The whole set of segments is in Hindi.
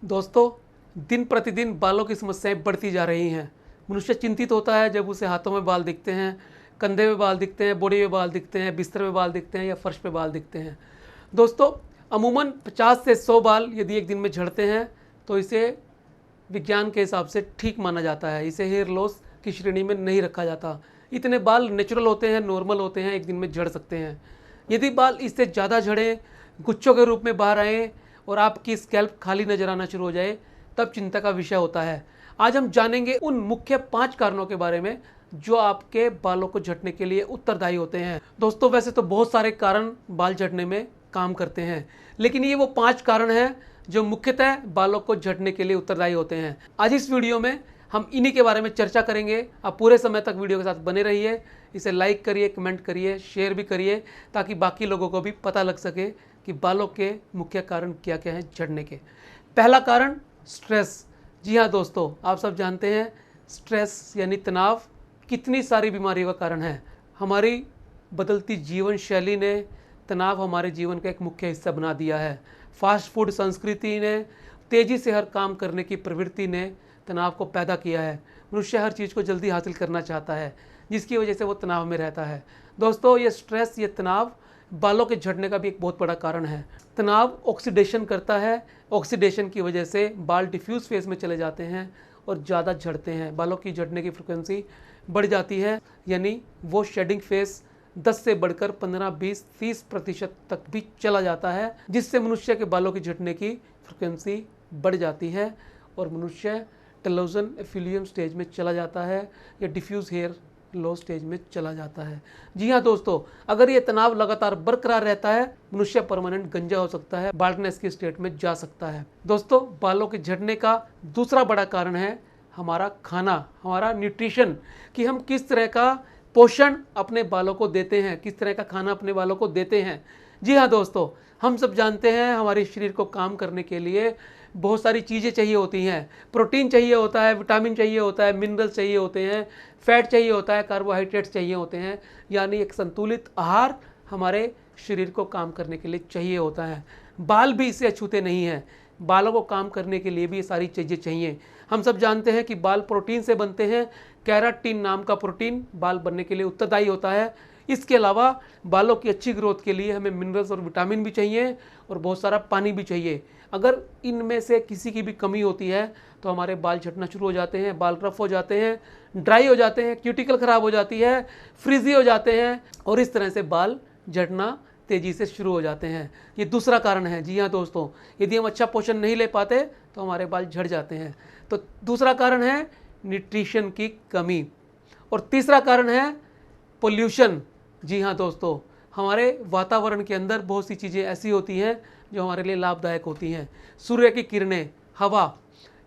दोस्तों, दिन प्रतिदिन बालों की समस्याएं बढ़ती जा रही हैं। मनुष्य चिंतित होता है जब उसे हाथों में बाल दिखते हैं, कंधे में बाल दिखते हैं, बॉडी में बाल दिखते हैं, बिस्तर में बाल दिखते हैं या फर्श पे बाल दिखते हैं। दोस्तों, अमूमन 50 से 100 बाल यदि एक दिन में झड़ते हैं तो इसे विज्ञान के हिसाब से ठीक माना जाता है। इसे हेयर लॉस की श्रेणी में नहीं रखा जाता। इतने बाल नेचुरल होते हैं, नॉर्मल होते हैं, एक दिन में झड़ सकते हैं। यदि बाल इससे ज़्यादा झड़ें, गुच्छों के रूप में बाहर आएँ और आपकी स्कैल्प खाली नजर आना शुरू हो जाए, तब चिंता का विषय होता है। आज हम जानेंगे उन मुख्य 5 कारणों के बारे में जो आपके बालों को झड़ने के लिए उत्तरदायी होते हैं। दोस्तों, वैसे तो बहुत सारे कारण बाल झड़ने में काम करते हैं, लेकिन ये वो 5 कारण हैं जो मुख्यतः बालों को झड़ने के लिए उत्तरदायी होते हैं। आज इस वीडियो में हम इन्हीं के बारे में चर्चा करेंगे। आप पूरे समय तक वीडियो के साथ बने रहिए। इसे लाइक करिए, कमेंट करिए, शेयर भी करिए, ताकि बाकी लोगों को भी पता लग सके कि बालों के मुख्य कारण क्या क्या हैं झड़ने के। पहला कारण स्ट्रेस। जी हाँ दोस्तों, आप सब जानते हैं स्ट्रेस यानी तनाव कितनी सारी बीमारियों का कारण है। हमारी बदलती जीवन शैली ने तनाव हमारे जीवन का एक मुख्य हिस्सा बना दिया है। फास्ट फूड संस्कृति ने, तेज़ी से हर काम करने की प्रवृत्ति ने तनाव को पैदा किया है। मनुष्य हर चीज़ को जल्दी हासिल करना चाहता है, जिसकी वजह से वो तनाव में रहता है। दोस्तों, ये स्ट्रेस, ये तनाव बालों के झड़ने का भी एक बहुत बड़ा कारण है। तनाव ऑक्सीडेशन करता है। ऑक्सीडेशन की वजह से बाल डिफ्यूज फेज में चले जाते हैं और ज़्यादा झड़ते हैं। बालों की झड़ने की फ्रिक्वेंसी बढ़ जाती है, यानी वो शेडिंग फेज 10 से बढ़कर 15, 20, 30% तक भी चला जाता है, जिससे मनुष्य के बालों की झड़ने की फ्रिक्वेंसी बढ़ जाती है और मनुष्य टेलोजन एफिलियम स्टेज में चला जाता है या डिफ्यूज हेयर लो स्टेज में चला जाता है। जी हाँ दोस्तों, अगर ये तनाव लगातार बरकरार रहता है, मनुष्य परमानेंट गंजा हो सकता है, बाल्डनेस की स्टेट में जा सकता है। दोस्तों, बालों के झड़ने का दूसरा बड़ा कारण है हमारा खाना, हमारा न्यूट्रिशन, कि हम किस तरह का पोषण अपने बालों को देते हैं, किस तरह का खाना अपने बालों को देते हैं। जी हाँ दोस्तों, हम सब जानते हैं हमारे शरीर को काम करने के लिए बहुत सारी चीज़ें चाहिए होती हैं। प्रोटीन चाहिए होता है, विटामिन चाहिए होता है, मिनरल्स चाहिए होते हैं, फैट चाहिए होता है, कार्बोहाइड्रेट्स चाहिए होते हैं, यानी एक संतुलित आहार हमारे शरीर को काम करने के लिए चाहिए होता है। बाल भी इससे अछूते नहीं हैं। बालों को काम करने के लिए भी ये सारी चीज़ें चाहिए। हम सब जानते हैं कि बाल प्रोटीन से बनते हैं। केराटिन नाम का प्रोटीन बाल बनने के लिए उत्तरदायी होता है। इसके अलावा बालों की अच्छी ग्रोथ के लिए हमें मिनरल्स और विटामिन भी चाहिए और बहुत सारा पानी भी चाहिए। अगर इनमें से किसी की भी कमी होती है तो हमारे बाल झड़ना शुरू हो जाते हैं, बाल रफ हो जाते हैं, ड्राई हो जाते हैं, क्यूटिकल खराब हो जाती है, फ्रिजी हो जाते हैं और इस तरह से बाल झड़ना तेज़ी से शुरू हो जाते हैं। ये दूसरा कारण है। जी हाँ दोस्तों, यदि हम अच्छा पोषण नहीं ले पाते तो हमारे बाल झड़ जाते हैं। तो दूसरा कारण है न्यूट्रिशन की कमी। और तीसरा कारण है पोल्यूशन। जी हाँ दोस्तों, हमारे वातावरण के अंदर बहुत सी चीज़ें ऐसी होती हैं जो हमारे लिए लाभदायक होती हैं। सूर्य की किरणें, हवा,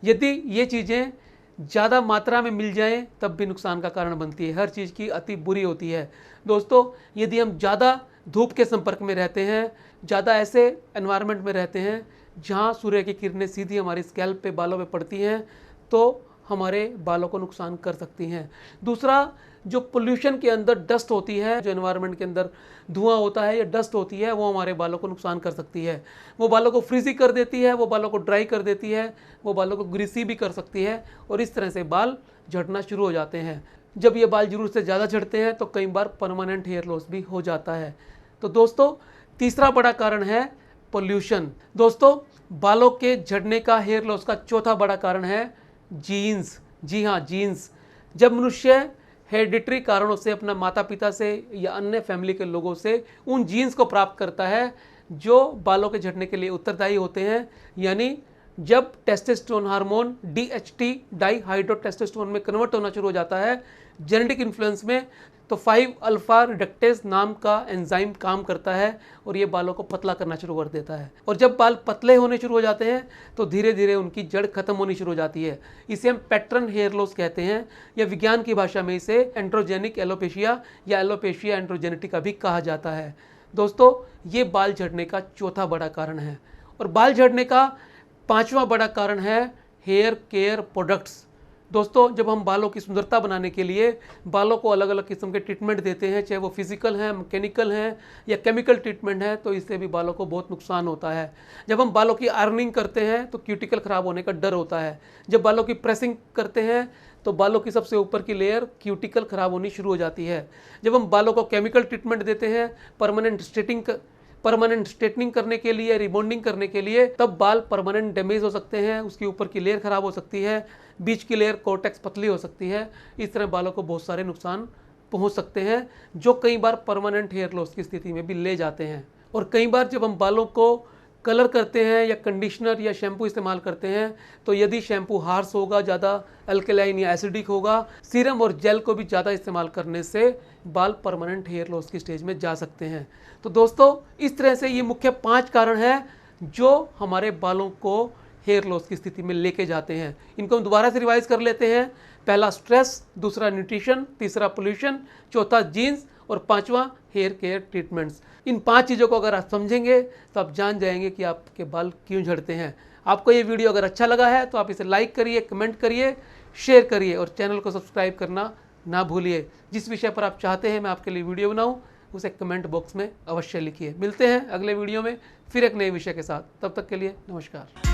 यदि ये चीज़ें ज़्यादा मात्रा में मिल जाएं तब भी नुकसान का कारण बनती है। हर चीज़ की अति बुरी होती है। दोस्तों, यदि हम ज़्यादा धूप के संपर्क में रहते हैं, ज़्यादा ऐसे एनवायरनमेंट में रहते हैं जहाँ सूर्य की किरणें सीधी हमारी स्कैल्प पे, बालों पे पड़ती हैं, तो हमारे बालों को नुकसान कर सकती हैं। दूसरा, जो पोल्यूशन के अंदर डस्ट होती है, जो एनवायरनमेंट के अंदर धुआं होता है या डस्ट होती है, वो हमारे बालों को नुकसान कर सकती है। वो बालों को फ्रीजी कर देती है, वो बालों को ड्राई कर देती है, वो बालों को ग्रीसी भी कर सकती है और इस तरह से बाल झड़ना शुरू हो जाते हैं। जब ये बाल जरूरत से ज़्यादा झड़ते हैं तो कई बार परमानेंट हेयर लॉस भी हो जाता है। तो दोस्तों, तीसरा बड़ा कारण है पोल्यूशन। दोस्तों, बालों के झड़ने का, हेयर लॉस का चौथा बड़ा कारण है जीन्स। जी हाँ, जीन्स। जब मनुष्य हेरिडिटरी कारणों से अपना माता पिता से या अन्य फैमिली के लोगों से उन जीन्स को प्राप्त करता है जो बालों के झड़ने के लिए उत्तरदायी होते हैं, यानी जब टेस्टोस्टेरोन हार्मोन DHT डाईहाइड्रोटेस्टोस्टेरोन में कन्वर्ट होना शुरू हो जाता है जेनेटिक इन्फ्लुएंस में, तो 5 अल्फा रिडक्टेज नाम का एंजाइम काम करता है और ये बालों को पतला करना शुरू कर देता है। और जब बाल पतले होने शुरू हो जाते हैं तो धीरे धीरे उनकी जड़ खत्म होनी शुरू हो जाती है। इसे हम पैटर्न हेयर लॉस कहते हैं, या विज्ञान की भाषा में इसे एंड्रोजेनिक एलोपेशिया या एलोपेशिया एंड्रोजेनेटिका भी कहा जाता है। दोस्तों, ये बाल झड़ने का चौथा बड़ा कारण है। और बाल झड़ने का पांचवा बड़ा कारण है हेयर केयर प्रोडक्ट्स। दोस्तों, जब हम बालों की सुंदरता बनाने के लिए बालों को अलग अलग किस्म के ट्रीटमेंट देते हैं, चाहे वो फिजिकल हैं, मैकेनिकल हैं या केमिकल ट्रीटमेंट है, तो इससे भी बालों को बहुत नुकसान होता है। जब हम बालों की आयरनिंग करते हैं तो क्यूटिकल ख़राब होने का डर होता है। जब बालों की प्रेसिंग करते हैं तो बालों की सबसे ऊपर की लेयर क्यूटिकल ख़राब होनी शुरू हो जाती है। जब हम बालों को केमिकल ट्रीटमेंट देते हैं परमानेंट स्ट्रेटनिंग करने के लिए, रिबॉन्डिंग करने के लिए, तब बाल परमानेंट डैमेज हो सकते हैं, उसकी ऊपर की लेयर ख़राब हो सकती है, बीच की लेयर कोर्टेक्स पतली हो सकती है। इस तरह बालों को बहुत सारे नुकसान पहुंच सकते हैं, जो कई बार परमानेंट हेयर लॉस की स्थिति में भी ले जाते हैं। और कई बार जब हम बालों को कलर करते हैं या कंडीशनर या शैम्पू इस्तेमाल करते हैं, तो यदि शैम्पू हार्श होगा, ज़्यादा अल्कलाइन या एसिडिक होगा, सीरम और जेल को भी ज़्यादा इस्तेमाल करने से बाल परमानेंट हेयर लॉस की स्टेज में जा सकते हैं। तो दोस्तों, इस तरह से ये मुख्य 5 कारण हैं जो हमारे बालों को हेयर लॉस की स्थिति में लेके जाते हैं। इनको हम दोबारा से रिवाइज कर लेते हैं। पहला स्ट्रेस, दूसरा न्यूट्रिशन, तीसरा पोल्यूशन, चौथा जीन्स और पांचवा हेयर केयर ट्रीटमेंट्स। इन 5 चीज़ों को अगर आप समझेंगे तो आप जान जाएंगे कि आपके बाल क्यों झड़ते हैं। आपको ये वीडियो अगर अच्छा लगा है तो आप इसे लाइक करिए, कमेंट करिए, शेयर करिए और चैनल को सब्सक्राइब करना ना भूलिए। जिस विषय पर आप चाहते हैं मैं आपके लिए वीडियो बनाऊं, उसे कमेंट बॉक्स में अवश्य लिखिए। मिलते हैं अगले वीडियो में फिर एक नए विषय के साथ। तब तक के लिए नमस्कार।